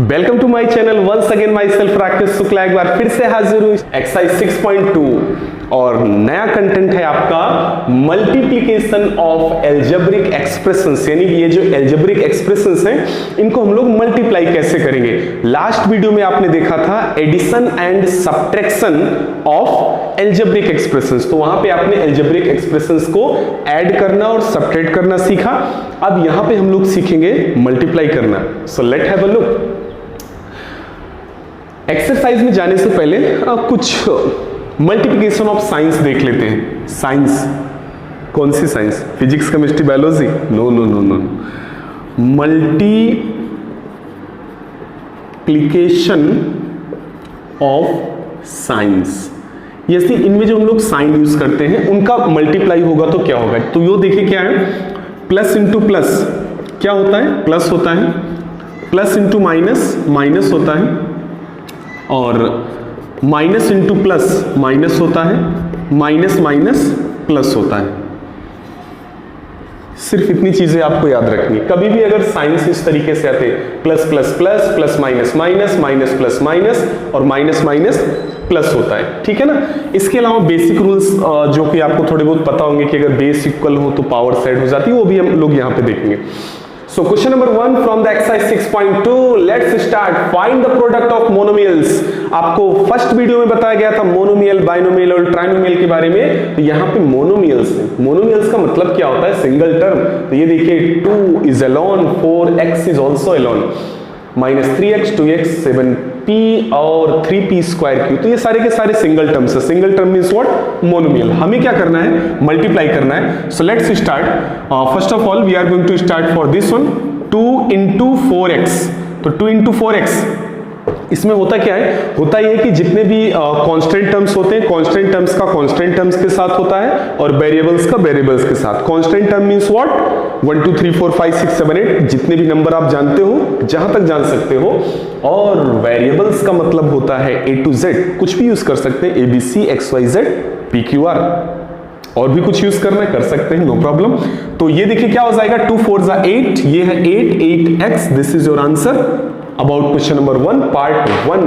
Welcome to my channel once again myself Rakesh Shukla एक बार फिर से हाजिर हूं एक्सरसाइज 6.2 और नया कंटेंट है आपका मल्टीप्लिकेशन ऑफ एल्जेब्रिक एक्सप्रेशंस। यानी ये जो एल्जेब्रिक एक्सप्रेशंस हैं इनको हम लोग मल्टीप्लाई कैसे करेंगे। लास्ट वीडियो में आपने देखा था addition and subtraction of algebraic expressions, तो वहां पे आपने एल्जेब्रिक एक्सप्रेशंस को ऐड करना और सब्ट्रैक्ट करना सीखा। अब यहां पे हम लोग सीखेंगे मल्टीप्लाई करना। So let have a look. Exercise में जाने से पहले कुछ मल्टीप्लिकेशन ऑफ साइंस देख लेते हैं। साइंस कौन सी science? Physics, chemistry, biology? No no no no. Multiplication of science. यदि इनमें जो हम लोग साइन यूज करते हैं उनका मल्टीप्लाई होगा तो क्या होगा? तो यो देखिए क्या है, प्लस इंटू प्लस क्या होता है? प्लस होता है। प्लस इंटू माइनस माइनस होता है, और माइनस इंटू प्लस माइनस होता है, माइनस माइनस प्लस होता है। सिर्फ इतनी चीजें आपको याद रखनी। कभी भी अगर साइंस इस तरीके से आते plus plus plus, plus minus minus, minus plus minus और माइनस माइनस प्लस होता है, ठीक है ना। इसके अलावा बेसिक रूल्स जो कि आपको थोड़े बहुत पता होंगे कि अगर बेस इक्वल हो तो पावर सेट हो जाती है, वो भी हम लोग यहाँ पे देखेंगे। So question number 1 from the exercise 6.2, let's start. Find the product of monomials. आपको फर्स्ट वीडियो में बताया गया था मोनोमियल, बाइनोमियल और ट्राइनोमियल के बारे में। तो यहाँ पे मोनोमियल्स है। मोनोमियल्स का मतलब क्या होता है? Single term. तो ये देखिए 2 is alone, 4x is also alone, -3x, 2x, 7p और 3p स्क्वायर क्यू। तो ये सारे के सारे सिंगल टर्म्स है। Single term means what? Monomial. हमें क्या करना है? मल्टीप्लाई करना है। So let's start. First of all we are going to start for this one 2 into 4x। तो 2 into 4x इसमें होता क्या है? होता ये कि जितने भी कांस्टेंट टर्म्स होते हैं, कांस्टेंट टर्म्स का कांस्टेंट टर्म्स के साथ होता है और वेरिएबल्स का वेरिएबल्स के साथ। Constant term means what? 1 2 3 4 5 6 7 8 जितने भी नंबर आप जानते हो, जहां तक जान सकते हो। और वेरिएबल्स का मतलब होता है A to Z। कुछ भी यूज कर सकते हैं, ABC XYZ PQR। और भी कुछ यूज करना है कर सकते हैं, नो प्रॉब्लम। तो ये देखिए क्या हो जाएगा, 2 4 8, ये है 8x। This is your answer about question number 1 part 1।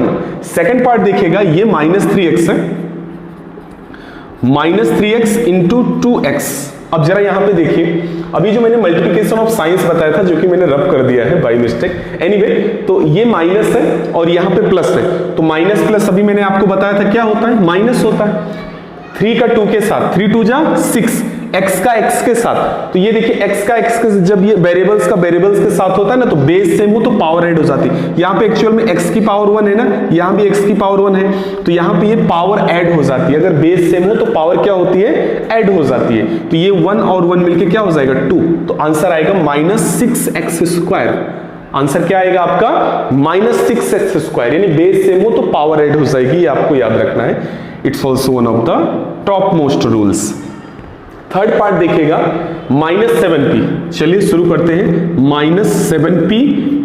Second part देखिएगा, ये -3x है, -3x इंटू 2x। अब जरा यहां पे देखिए, अभी जो मैंने मल्टीप्लिकेशन ऑफ साइंस बताया था, जो कि मैंने रब कर दिया है बाय मिस्टेक। एनीवे, तो ये माइनस है और यहां पे प्लस है। तो माइनस प्लस अभी मैंने आपको बताया था क्या होता है? माइनस होता है। 3 का 2 के साथ, 3 2 जा 6, x का x के साथ। तो ये देखिए x का x के, जब ये वेरिएबल्स का वेरिएबल्स के साथ होता है ना, तो बेस सेम हो तो पावर ऐड हो जाती है। यहाँ पे एक्चुअल में x की पावर 1 है ना, यहाँ भी x की पावर 1 है, तो यहाँ पे ये पावर ऐड हो जाती है। अगर बेस सेम हो तो पावर क्या होती है? ऐड हो जाती है। तो ये 1 और 1 मिलके क्या हो जाएगा? 2। तो आंसर आएगा -6x²। आंसर क्या आएगा आपका? -6x²। यानी बेस सेम हो तो पावर ऐड हो जाएगी, ये आपको याद रखना है। It's also one of the top most rules. Third part देखिएगा, -7p। चलिए शुरू करते हैं। -7p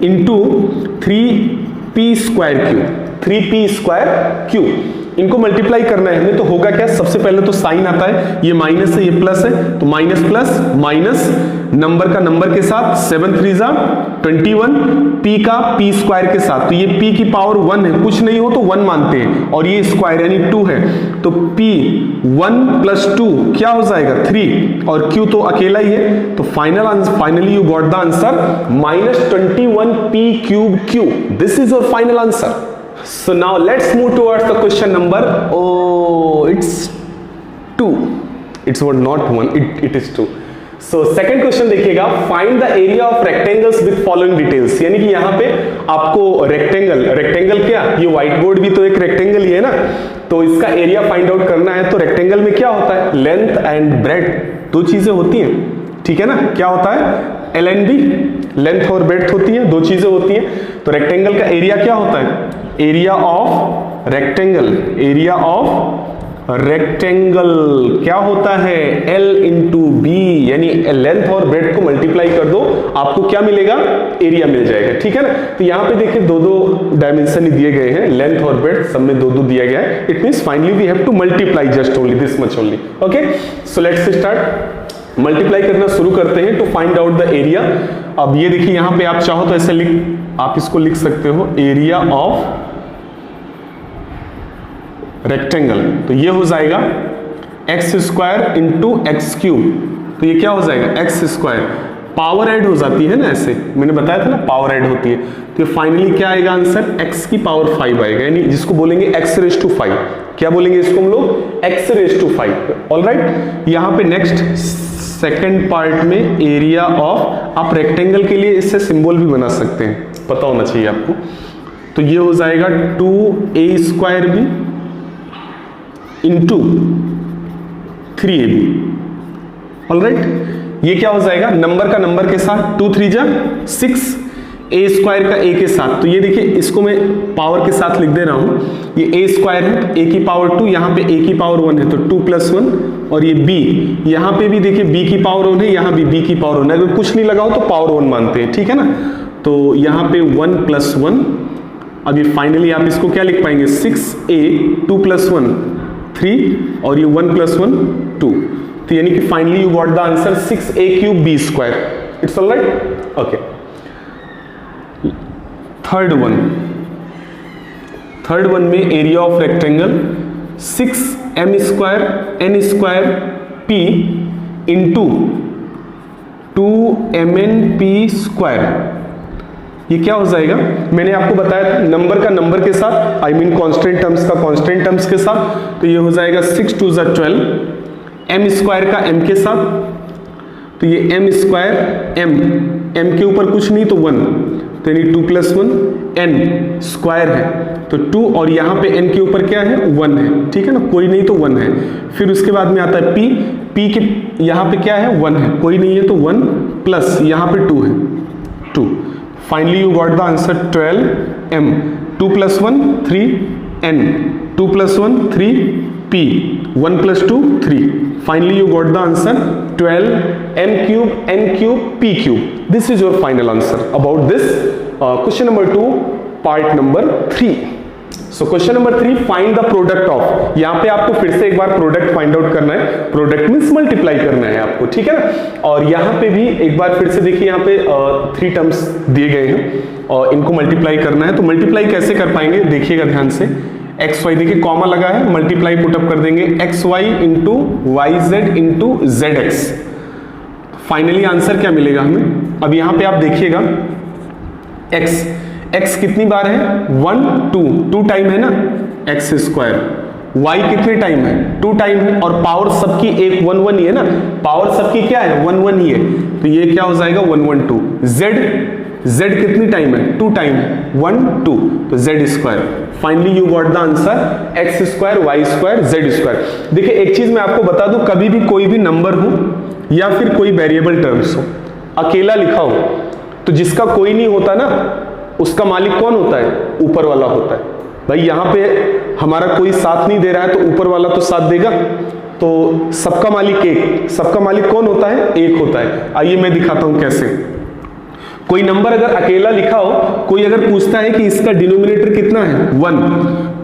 into 3p square Q. 3p square Q इनको मल्टीप्लाई करना है हमें। तो होगा क्या? सबसे पहले तो साइन आता है, ये माइनस है, ये प्लस है, तो माइनस प्लस माइनस नंबर का नंबर के साथ, 7 3 जा 21, p का p स्क्वायर के साथ। तो ये p की पावर 1 है, कुछ नहीं हो तो 1 मानते हैं, और ये स्क्वायर यानी 2 है। तो p 1 + 2 क्या हो जाएगा? 3, और q तो अकेला ही है। तो finally you got the answer -21p³ q। This is your final answer. So now let's move towards the question number, it's 2. It's not 1, it is 2. So second question देखिएगा, find the area of rectangles with following details। यानी कि यहाँ पे आपको rectangle क्या? ये white board भी तो एक रेक्टेंगल ही है ना, तो इसका एरिया फाइंड आउट करना है। तो रेक्टेंगल में क्या होता है? लेंथ एंड ब्रेड्थ, 2 चीजें होती हैं, ठीक है ना। क्या होता है? LNB, लेंथ और ब्रेड्थ होती है, 2 चीजें होती हैं। तो रेक्टेंगल का एरिया क्या होता है? Area of rectangle, area of rectangle क्या होता है? L into B. यानी लेंथ और ब्रेड्थ को मल्टीप्लाई कर दो, आपको क्या मिलेगा? एरिया मिल जाएगा, ठीक है ना। तो यहाँ पे देखिए 2 डायमेंशन ही दिए गए हैं, लेंथ और ब्रेड्थ सब में 2 दिया गया है। It means finally we have to multiply just only this much only. Okay, so let's start. Multiply करना शुरू करते हैं। To find out the area, अब ये देखिए यहां पे आप चाहो तो ऐसे आप इसको लिख सकते हो एरिया ऑफ रेक्टेंगल, तो ये हो जाएगा x square into x cube, तो ये क्या हो जाएगा एक्स स्क्वायर, पावर ऐड हो जाती है ना, ऐसे मैंने बताया था ना पावर ऐड होती है, तो फाइनली क्या आएगा आंसर x की पावर 5 आएगा, यानी जिसको बोलेंगे x रेज़ टू 5, क्या बोलेंगे इसको हम लोग x रेज़ टू 5। ऑलराइट, यहाँ पे नेक्स्ट सेकंड पार्ट में एरिया ऑफ, आप रेक्टेंगल के लिए इससे सिंबल भी बना सकते हैं, पता होना चाहिए आपको, तो ये हो जाएगा 2a² इंटू 3ab। ऑलराइट, ये क्या हो जाएगा नंबर का नंबर के साथ 2 3 जा 6, a² का a के साथ, तो ये देखिए इसको मैं पावर के साथ लिख दे रहा हूं, ये a² है, a की पावर 2, यहाँ पे a की पावर 1 है तो 2 + 1, और ये b, यहाँ पे भी देखिए b की पावर 1 है, यहाँ भी b की पावर 1 है, अगर कुछ नहीं लगा हो तो पावर 1 मानते हैं, ठीक है ना, तो यहाँ पे 1 + 1, अभी फाइनली आप इसको क्या लिख पाएंगे 6a 2 + 1 3 और ये 1 + 1 2, तो यानी कि finally you got the answer 6a³ b²। It's alright, okay. Third one में area of rectangle 6m² n² p into 2mnp², ये क्या हो जाएगा, मैंने आपको बताया था नंबर का नंबर के साथ, आई मीन कांस्टेंट टर्म्स का कांस्टेंट टर्म्स के साथ, तो ये हो जाएगा 6 2 = 12, m² का m के साथ, तो ये m² m के ऊपर कुछ नहीं तो 1, तो यानी 2 + 1 n स्क्वायर है तो 2, और यहाँ पे n के ऊपर क्या है 1 है, ठीक है ना, कोई नहीं तो 1 है, फिर उसके बाद में आता है p के यहाँ पे क्या है 1 है, कोई नहीं है तो 1 प्लस यहाँ पे 2 है 2, finally you got the answer 12m, 2 + 1 3n, 2 + 1 3p, 1 + 2 3, finally you got the answer 12m³ n³ p³। this is your final answer about this question number 2 part number 3। so question number 3, find the product of, यहाँ पे आपको फिर से एक बार product find out करना है, product means multiply करना है आपको, ठीक है ना, और यहाँ पे भी एक बार फिर से देखिए यहाँ पे 3 टर्म्स दिए गए हैं और इनको मल्टीप्लाई करना है, तो मल्टीप्लाई कैसे कर पाएंगे देखिएगा ध्यान से, एक्स वाई देखिए कॉमा लगा है, मल्टीप्लाई पुटअप कर देंगे x y into y z into z x, finally answer क्या मिलेगा हमें। अब यहां पे आप देखिएगा एक्स कितनी बार है 1 2 टाइम है ना x², y कितने टाइम है 2 टाइम है, और पावर सबकी एक 1 1 ही है ना, पावर सबकी क्या है 1 1 ही है, तो ये क्या हो जाएगा 1 1 2, z कितनी टाइम है 2 टाइम है 1 2, तो z², finally you got the answer x² y² z²। देखिए एक चीज मैं आपको बता दूं, कभी भी कोई भी नंबर हो या फिर कोई वेरिएबल टर्म्स हो, अकेला लिखा हो, तो जिसका कोई नहीं होता ना उसका मालिक कौन होता है, ऊपर वाला होता है। भाई यहां पे हमारा कोई साथ नहीं दे रहा है तो ऊपर वाला तो साथ देगा, तो सबका मालिक एक, सबका मालिक कौन होता है एक होता है। आइए मैं दिखाता हूं कैसे। कोई नंबर अगर अकेला लिखा हो, कोई अगर पूछता है कि इसका डिनोमिनेटर कितना है 1,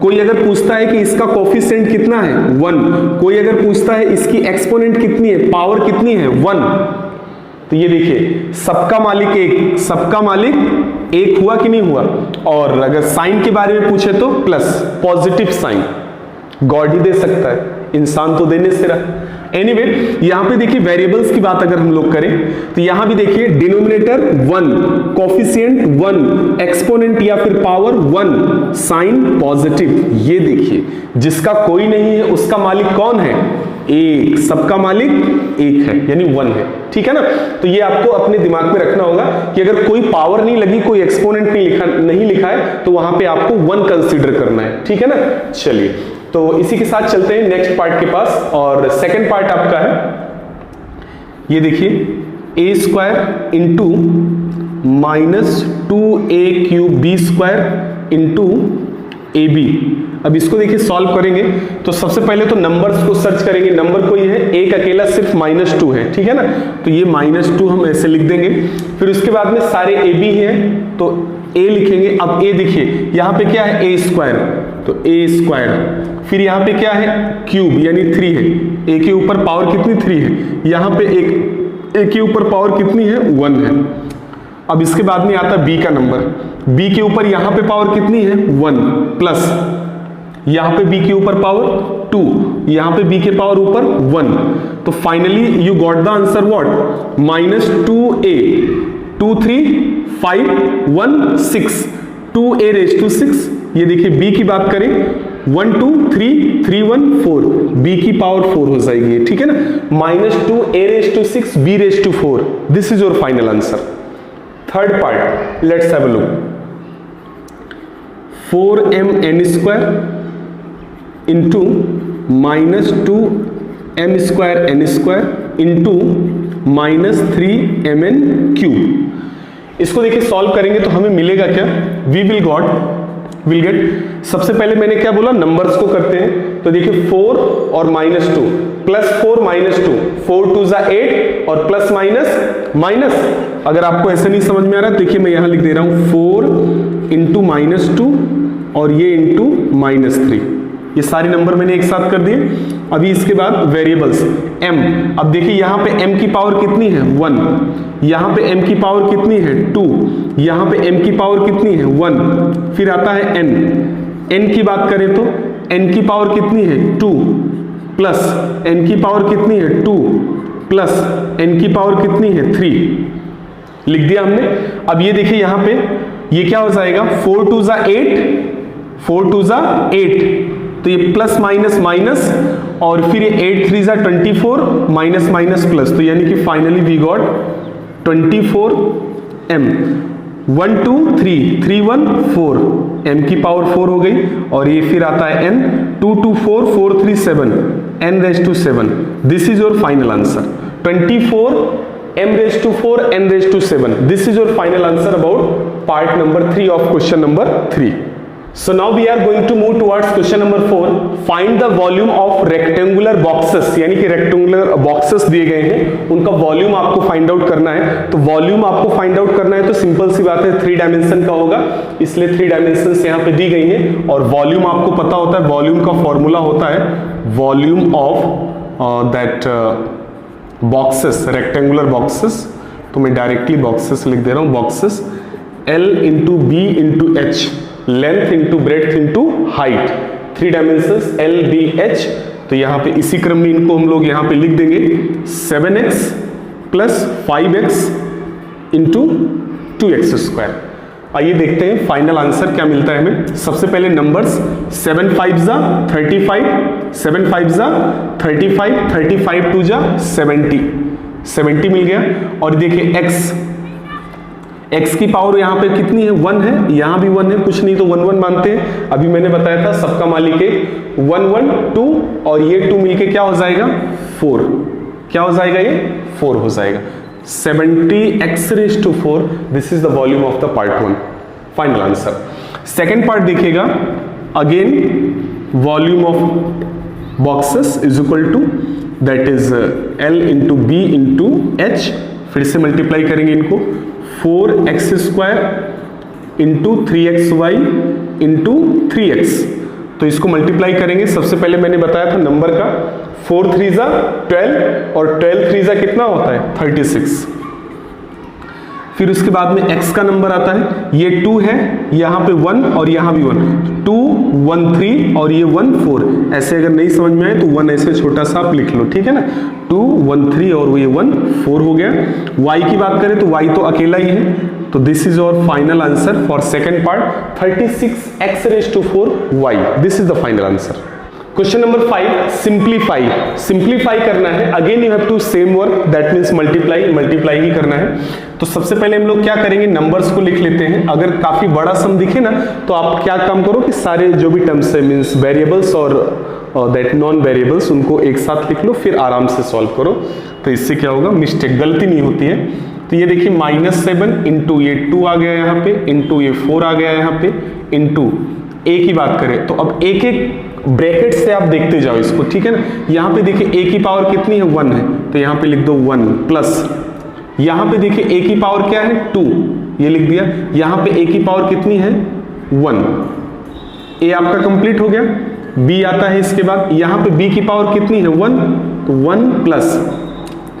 कोई अगर पूछता है कि इसका कोफिशिएंट कितना है 1, कोई अगर पूछता है इसकी एक्सपोनेंट कितनी है, पावर कितनी है 1, तो ये देखिए सबका मालिक एक, सबका मालिक एक हुआ कि नहीं हुआ। और अगर साइन के बारे में पूछे तो प्लस, पॉजिटिव साइन गॉड ही दे सकता है, इंसान तो देने से रहा। एनीवे यहां पे देखिए वेरिएबल्स की बात अगर हम लोग करें तो यहां भी देखिए डिनोमिनेटर 1, कोफिशिएंट 1, एक्सपोनेंट या फिर पावर 1, साइन पॉजिटिव। ये देखिए जिसका कोई नहीं है उसका मालिक कौन है एक, सबका मालिक एक है यानी 1 है, ठीक है ना। तो ये आपको अपने दिमाग में रखना होगा कि अगर कोई पावर नहीं लगी, कोई एक्सपोनेंट नहीं लिखा है तो वहां पे आपको 1 कंसीडर करना है, ठीक है ना। चलिए तो इसी के साथ चलते हैं नेक्स्ट पार्ट के पास, और सेकंड पार्ट आपका है ये देखिए a² into -2a³ b² into ab। अब इसको देखिए सॉल्व करेंगे तो सबसे पहले तो नंबर्स को सर्च करेंगे, नंबर कोई है एक अकेला सिर्फ -2 है, ठीक है ना, तो ये -2 हम ऐसे लिख देंगे। फिर उसके बाद में सारे ab हैं तो a लिखेंगे। अब a देखिए यहाँ पे क्या है a², तो a², फिर यहाँ पे क्या है क्यूब यानी 3 है, a के ऊपर पावर कितनी 3 है, यहाँ पे एक ए के ऊपर पावर कितनी है 1 है। अब इसके बाद में आता बी का नंबर, बी के ऊपर यहां पे पावर कितनी है 1 प्लस यहां पे बी के ऊपर पावर 2, यहां पे बी के पावर ऊपर 1, तो finally you got the answer what -2a 2 3 5 1 6 2a raised to 6। ये देखिए बी की बात करें 1 2 3 3 1 4, बी की पावर 4 हो जाएगी, ठीक है ना, -2a raised to 6 b raised to 4। This is your final answer. Third part, let's have a look. 4mn square into -2m square n square into -3mn cube। इसको देखिए सॉल्व करेंगे तो हमें मिलेगा क्या, वी विल गेट, सबसे पहले मैंने क्या बोला, नंबर्स को करते हैं, तो देखिए 4 और -2 +4 -2 4 2 = 8 और प्लस माइनस, अगर आपको ऐसे नहीं समझ में आ रहा देखिए मैं यहां लिख दे रहा हूं 4 इंटू -2 और ये इंटू -3, ये सारे नंबर मैंने एक साथ कर दिए। अभी इसके बाद वेरिएबल्स m, अब देखिए यहां पे m की पावर कितनी है 1, यहां पे m की पावर कितनी है 2, यहां पे m की पावर कितनी है 1, फिर आता है n की बात करें तो n की पावर कितनी है 2 प्लस n की पावर कितनी है 2 प्लस n की पावर कितनी है 3, लिख दिया हमने। अब ये देखिए यहां पे ये क्या हो जाएगा 4 2 = 8 तो ये प्लस माइनस और फिर ये 8 3 = 24 माइनस प्लस, तो यानी कि finally we got 24m 1 2 3 3 1 4, m की पावर 4 हो गई और ये फिर आता है n 2 2 4 4 3 7 n raised to 7। This is your final answer 24 m raised to 4 n raised to 7। This is your final answer about part number 3 of question number 3। So now we are going to move towards question number 4. Find the volume of rectangular boxes, यानी कि rectangular boxes दिए गए हैं, उनका volume आपको find out करना है। तो वॉल्यूम आपको फाइंड आउट करना है तो सिंपल सी बात है 3 डायमेंशन का होगा, इसलिए 3 डायमेंशंस यहाँ पे दी गई हैं। और वॉल्यूम आपको पता होता है, वॉल्यूम का फॉर्मूला होता है volume of that boxes, rectangular boxes. तो मैं डायरेक्टली बॉक्सेस लिख दे रहा हूँ, boxes L into B into H, length into breadth into height, 3 dimensions L B H। तो यहां पे इसी क्रम में इनको हम लोग यहां पे लिख देंगे 7x plus 5x into 2x²। आइए देखते हैं फाइनल आंसर क्या मिलता है हमें। सबसे पहले नंबर्स 7 5 जा 35, 7 5 जा 35, 35 2 जा 70 मिल गया। और देखिए x की पावर यहाँ पे कितनी है 1 है, यहाँ भी 1 है, कुछ नहीं तो 1 1 मानते हैं। अभी मैंने बताया था सबका मालिक है 1 1 2 और ये 2 मिलके क्या हो जाएगा 4, क्या हो जाएगा ये 4 हो जाएगा। 70x raised to 4, this is the volume of the part 1, final answer. Second part देखिएगा, again volume of boxes is equal to that is L into B into h, फिर से मल्टीप्लाई करेंगे इनको 4x² into 3xy into 3x। तो इसको multiply करेंगे, सबसे पहले मैंने बताया था नंबर का 4 3 जा 12 और 12 3 जा कितना होता है 36। फिर उसके बाद में x का नंबर आता है, ये 2 है, यहाँ पे 1 और यहाँ भी 1, 2 1 3 और ये 1 4। ऐसे अगर नहीं समझ में आए तो 1 ऐसे छोटा सा आप लिख लो, ठीक है ना, 2 1 3 और ये 1 4 हो गया। y की बात करें तो y तो अकेला ही है, तो this is our final answer for second part 36x raised to 4y। This is the final answer. Question number 5, simplify करना है। Again you have to same work, that means multiply ही करना है। तो सबसे पहले हम लोग क्या करेंगे, नंबर्स को लिख लेते हैं। अगर काफी बड़ा सम दिखे ना तो आप क्या काम करो कि सारे जो भी टर्म्स है मीन्स वेरिएबल्स और दैट नॉन वेरिएबल्स उनको एक साथ लिख लो, फिर आराम से सॉल्व करो। तो इससे क्या होगा, मिस्टेक गलती नहीं होती है। तो ये देखिए -7 इंटू ये 2 आ गया यहाँ पे, इंटू ये 4 आ गया यहाँ पे, इंटू a की बात करें तो अब एक एक ब्रैकेट से आप देखते जाओ इसको, ठीक है ना। यहाँ पे देखिए a की पावर कितनी है 1 है, तो यहाँ पे लिख दो 1 प्लस, यहाँ पे देखिए a की पावर क्या है 2, ये लिख दिया। यहाँ पे a की पावर कितनी है 1, a आपका कंप्लीट हो गया। b आता है इसके बाद, यहाँ पे b की पावर कितनी है 1, तो 1 प्लस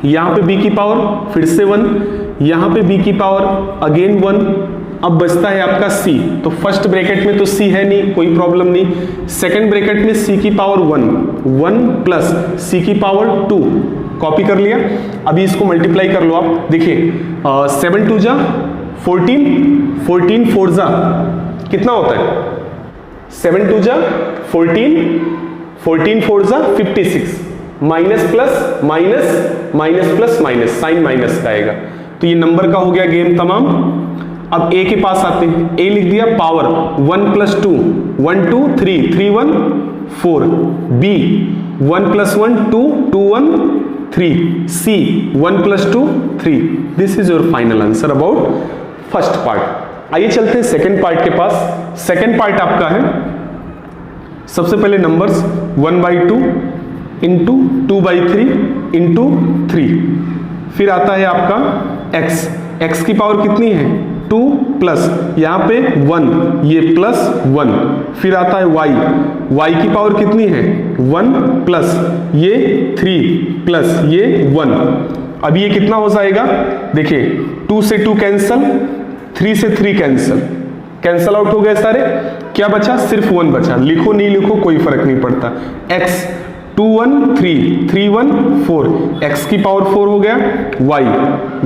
यहां पे b की पावर फिर से 1, यहां पे b की पावर अगेन 1। अब बचता है आपका c, तो फर्स्ट ब्रैकेट में तो c है नहीं, कोई प्रॉब्लम नहीं। सेकंड ब्रैकेट में c की पावर 1 प्लस c की पावर 2, कॉपी कर लिया। अभी इसको मल्टीप्लाई कर लो आप, देखिए 7 2 जा 14, 14 4 जा कितना होता है, 7 2 जा 14, 14 4 जा 56, minus plus minus, minus plus minus, sign minus का आएगा। तो ये नंबर का हो गया गेम तमाम। अब a के पास आते हैं, a लिख दिया power 1 plus 2 1 2 3 3 1 4, b 1 plus 1 2 2 1 3, c 1 plus 2 3। This is your final answer about first part. आइए चलते हैं सेकंड पार्ट के पास। सेकंड पार्ट आपका है, सबसे पहले नंबर्स 1/2 इंटू 2/3 इंटू 3, फिर आता है आपका x, x की पावर कितनी है 2 प्लस यहां पे 1, ये प्लस 1, फिर आता है y, y की पावर कितनी है 1 प्लस ये 3 प्लस ये 1। अब ये कितना हो जाएगा, देखिए 2 से 2 कैंसल, 3 से 3 कैंसल, कैंसल आउट हो गए सारे, क्या बचा सिर्फ 1 बचा। लिखो नहीं लिखो कोई फर्क नहीं पड़ता। x 2 1 3 3 1 4, x की पावर 4 हो गया, y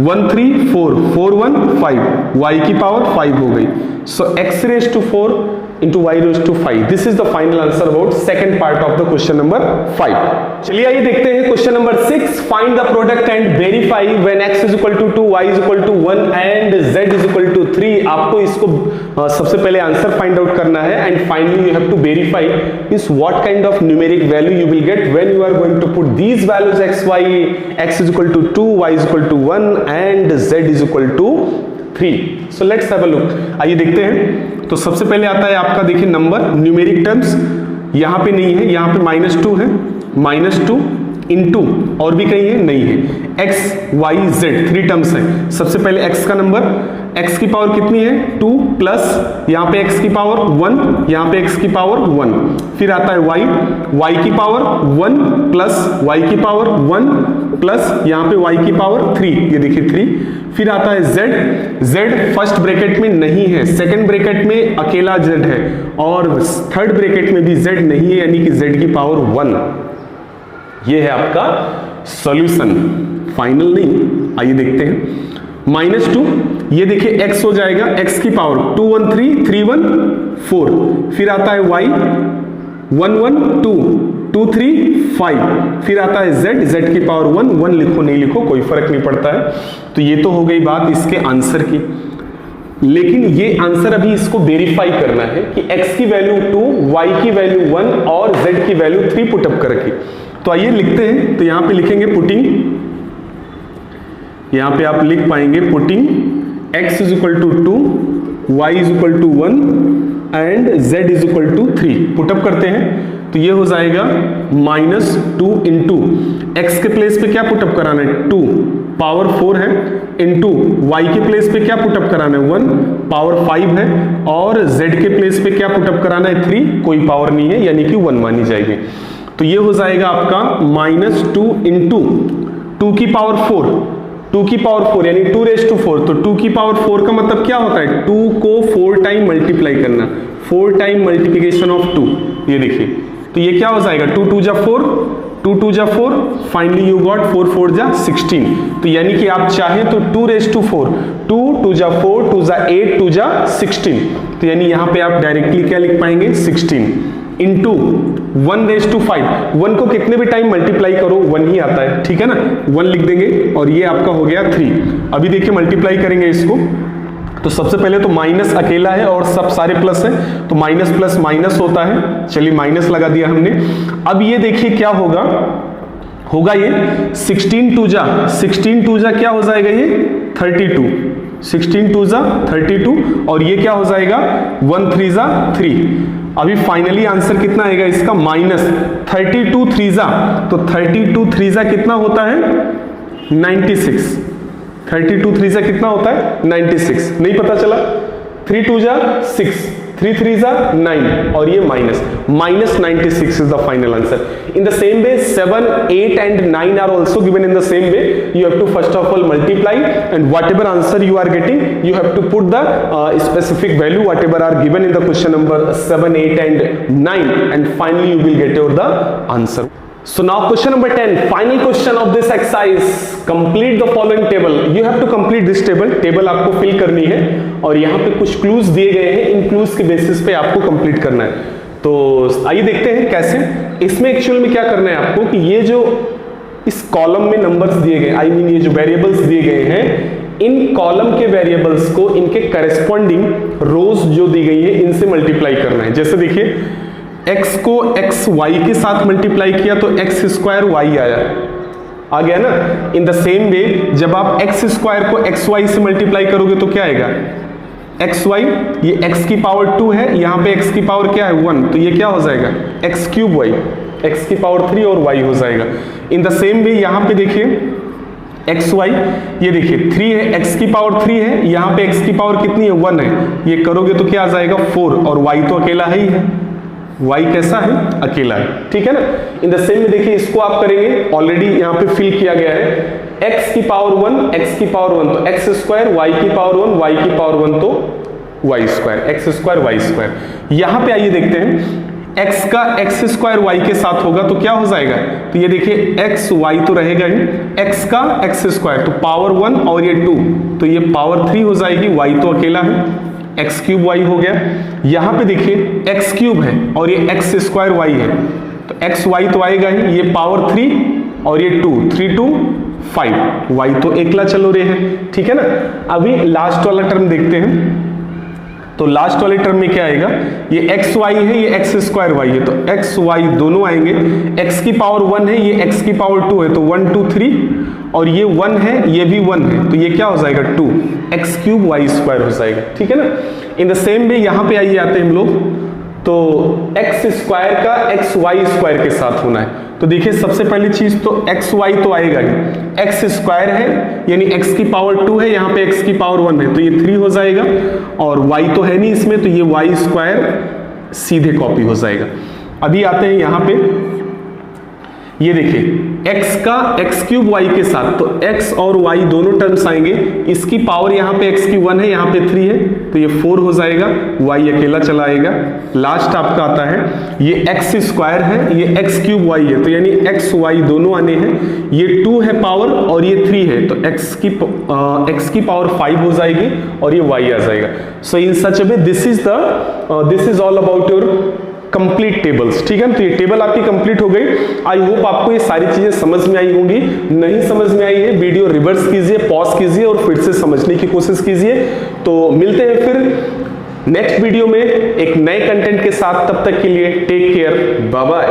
1 3 4 4 1 5, y की पावर 5 हो गई। So x raise to 4 into y raised to 5। This is the final answer about second part of the question number 5। चलिए आइए देखते हैं question number 6। Find the product and verify when x is equal to 2 y is equal to 1 and z is equal to 3। आपको इसको सबसे पहले answer find out करना है and finally you have to verify means what kind of numeric value you will get when you are going to put these values x y, x is equal to 2 y is equal to 1 and z is equal to 3। So let's have a look. आइए देखते हैं। तो सबसे पहले आता है आपका, देखिए नंबर न्यूमेरिक टर्म्स यहां पे नहीं है, यहां पे -2 है, -2 इंटू और भी कहीं है नहीं है, x y z 3 टर्म्स है। सबसे पहले x का नंबर, x की पावर कितनी है 2 प्लस यहां पे x की पावर 1, यहां पे x की पावर 1, फिर आता है y, y की पावर 1 प्लस y की पावर 1 प्लस यहां पे y की पावर 3, ये देखिए 3, फिर आता है z, z फर्स्ट ब्रैकेट में नहीं है, सेकंड ब्रैकेट में अकेला z है और थर्ड ब्रैकेट में भी z नहीं है, यानी कि z की पावर 1। ये है आपका सॉल्यूशन, फाइनल नहीं। आइए देखते हैं। -2, ये देखिए x हो जाएगा, x की पावर 2 1 3 3 1 4, फिर आता है y 1 1 2 2 3 5, फिर आता है z, z की पावर 1 1 लिखो नहीं लिखो कोई फर्क नहीं पड़ता है। तो ये तो हो गई बात इसके आंसर की, लेकिन ये आंसर अभी इसको वेरीफाई करना है कि x की वैल्यू 2, y की वैल्यू 1 और z की वैल्यू 3 पुटअप कर रखी। तो आइए लिखते हैं। तो यहां पे लिखेंगे पुटिंग, यहां पे आप लिख पाएंगे putting x is equal to 2, y is equal to 1 and z is equal to 3। Put up करते हैं तो ये हो जाएगा -2 इंटू एक्स के प्लेस पे क्या पुटअप कराना है 2 पावर 4 है, इंटू वाई के प्लेस पे क्या पुटअप कराना है 1 पावर 5 है, और z के प्लेस पे क्या पुटअप कराना है 3, कोई पावर नहीं है यानी कि 1 मानी जाएगी। तो ये हो जाएगा आपका -2 इंटू 2 की पावर 4, 2 की पावर 4 यानी 2 रेज टू 4। तो 2 की पावर 4 का मतलब क्या होता है 2 को 4 टाइम मल्टीप्लाई करना, 4 टाइम मल्टीप्लिकेशन ऑफ 2। ये देखिए तो ये क्या हो जाएगा 2 2 जा 4, 2 2 जा 4, फाइनली यू गॉट 4 4 जा 16। तो यानी कि आप चाहें तो 2 रेज टू 4, 2 2 जा 4, 2 जा 8, 2 जा 16। तो यानी यहां पे आप डायरेक्टली क्या लिख पाएंगे 16 इंटू 1 रेज टू 5। 1 को कितने भी टाइम मल्टीप्लाई करो 1 ही आता है, ठीक है ना, 1 लिख देंगे और ये आपका हो गया 3। अभी देखिए मल्टीप्लाई करेंगे इसको, तो सबसे पहले तो माइनस अकेला है और सब सारे प्लस है, तो माइनस प्लस माइनस होता है, चलिए माइनस लगा दिया हमने। अब ये देखिए क्या होगा, होगा ये 16 2 जा, 16 2 जा क्या हो जाएगा ये 32, 16 2 जा 32, और ये क्या हो जाएगा 1 3 जा 3। अभी फाइनली आंसर कितना आएगा इसका -32 3 जा, तो 32 3 जा कितना होता है 96, 32 3 जा कितना होता है 96, नहीं पता चला, 3 2 जा 6, 3 3 जा 9 और ये -96 is the final answer. In the same way 7, 8 and 9 are also given in the same way. You have to first of all multiply and whatever answer you are getting you have to put the specific value whatever are given in the question number 7, 8 and 9 and finally you will get your the answer. So now question number 10, final question of this exercise. Complete the following table. You have to complete this table. Table आपको fill करनी है और यहाँ पे कुछ clues दिए गए हैं, इन क्लूज के बेसिस पे आपको कंप्लीट करना है. तो आइए देखते हैं कैसे. इसमें एक्चुअल में क्या करना है आपको कि ये जो इस कॉलम में नंबर्स दिए गए, आई मीन ये जो वेरिएबल्स दिए गए हैं, इन कॉलम के वेरिएबल्स को इनके करस्पॉन्डिंग रोज जो दी गई है इनसे मल्टीप्लाई करना है. जैसे देखिए x को x y के साथ मल्टीप्लाई किया तो x स्क्वायर y आया, आ गया ना. इन द सेम वे जब आप x स्क्वायर को x y से मल्टीप्लाई करोगे तो क्या आएगा, x y, ये x की पावर 2 है, यहाँ पे x की पावर क्या है 1, तो ये क्या हो जाएगा x क्यूब y, x की पावर 3 और y हो जाएगा. इन द सेम वे यहाँ पे देखिए एक्स वाई, ये देखिए 3 है, x की पावर 3 है, यहाँ पे x की पावर कितनी है 1 है, ये करोगे तो क्या आ जाएगा 4 और y तो अकेला है ही है, y कैसा है अकेला है. ठीक है ना. इन द सेम में देखिए इसको आप करेंगे, ऑलरेडी यहाँ पे फिल किया गया है, x की पावर 1, x की पावर 1 तो x स्क्वायर, y की पावर 1, y की पावर 1 तो y square, x square y square. यहाँ पे आइए देखते हैं x का x स्क्वायर y के साथ होगा तो क्या हो जाएगा, तो ये देखिए x y तो रहेगा ही, x का x स्क्वायर तो पावर 1 और ये 2 तो ये पावर 3 हो जाएगी, y तो अकेला है, x क्यूब y हो गया. यहाँ पे देखिए x क्यूब है और ये x स्क्वायर y है तो x y तो आएगा ही, ये पावर 3 और ये 2, 3 2 5, y तो एकला चलो रे है. ठीक है ना. अभी लास्ट वाला टर्म देखते हैं, तो लास्ट वाले टर्म में क्या आएगा, ये एक्स वाई है, ये एक्स स्क्वायर वाई है, तो एक्स वाई दोनों आएंगे. एक्स की पावर 1 है, ये एक्स की पावर 2 है, तो 1 2 3 और ये 1 है, ये भी 1 है, तो ये क्या हो जाएगा 2, एक्स क्यूब वाई स्क्वायर हो जाएगा. ठीक है ना. इन द सेम वे यहाँ पे आइए आते हैं हम लोग, तो एक्स स्क्वायर का एक्स वाई स्क्वायर के साथ होना है. तो देखिए सबसे पहली चीज तो एक्स वाई तो आएगा ही, एक्स स्क्वायर है यानी एक्स की पावर 2 है, यहाँ पे एक्स की पावर 1 है तो ये 3 हो जाएगा और वाई तो है नहीं इसमें तो ये वाई स्क्वायर सीधे कॉपी हो जाएगा. अभी आते हैं यहाँ पे, ये देखिए x का x क्यूब y के साथ, तो x और y दोनों टर्म्स आएंगे, इसकी पावर यहाँ पे x की 1 है, यहाँ पे 3 है तो ये 4 हो जाएगा, y अकेला चला आएगा. लास्ट आपका आता है ये x स्क्वायर है, ये x क्यूब y है तो यानी x y दोनों आने हैं, ये 2 है पावर और ये 3 है तो x की पावर 5 हो जाएगी और ये y आ जाएगा. So in such way this is all about your complete tables. ठीक है ना. तो ये टेबल आपकी कंप्लीट हो गई. आई होप आपको ये सारी चीजें समझ में आई होंगी. नहीं समझ में आई है वीडियो रिवर्स कीजिए, पॉज कीजिए और फिर से समझने की कोशिश कीजिए. तो मिलते हैं फिर नेक्स्ट वीडियो में एक नए कंटेंट के साथ. तब तक के लिए टेक केयर, बाय बाय.